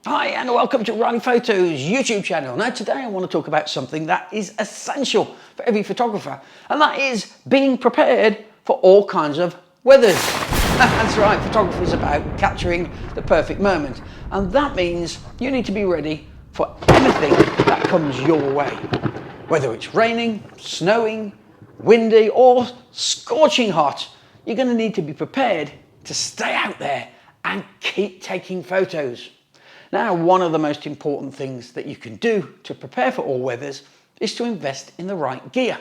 Hi and welcome to Riley Photos YouTube channel. Now today I want to talk about something that is essential for every photographer, and that is being prepared for all kinds of weathers. That's right, photography is about capturing the perfect moment, and that means you need to be ready for anything that comes your way. Whether it's raining, snowing, windy or scorching hot, you're going to need to be prepared to stay out there and keep taking photos. Now, one of the most important things that you can do to prepare for all weathers is to invest in the right gear.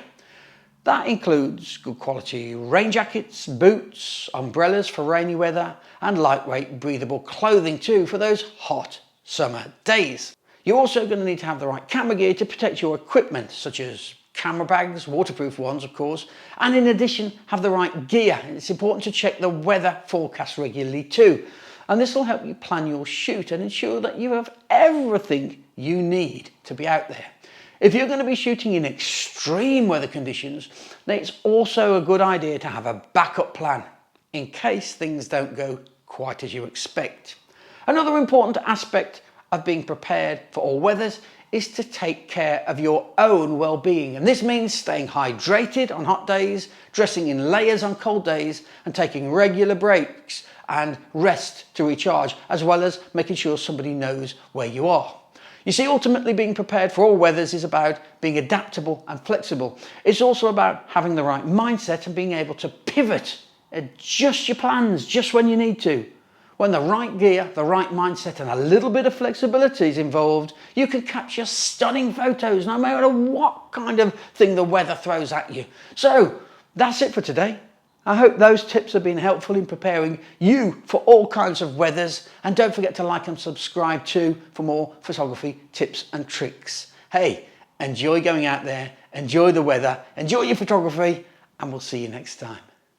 That includes good quality rain jackets, boots, umbrellas for rainy weather, and lightweight breathable clothing too for those hot summer days. You're also going to need to have the right camera gear to protect your equipment, such as camera bags, waterproof ones of course, and in addition have the right gear. It's important to check the weather forecast regularly too. And this will help you plan your shoot and ensure that you have everything you need to be out there. If you're going to be shooting in extreme weather conditions, then it's also a good idea to have a backup plan in case things don't go quite as you expect. Another important aspect of being prepared for all weathers is to take care of your own well-being, and this means staying hydrated on hot days, dressing in layers on cold days, and taking regular breaks and rest to recharge, as well as making sure somebody knows where you are. You see, ultimately being prepared for all weathers is about being adaptable and flexible. It's also about having the right mindset and being able to pivot, adjust your plans just when you need to. When the right gear, the right mindset and a little bit of flexibility is involved, you can capture stunning photos no matter what kind of thing the weather throws at you. So that's it for today. I hope those tips have been helpful in preparing you for all kinds of weathers, and don't forget to like and subscribe too for more photography tips and tricks. Hey, enjoy going out there, enjoy the weather, enjoy your photography, and we'll see you next time.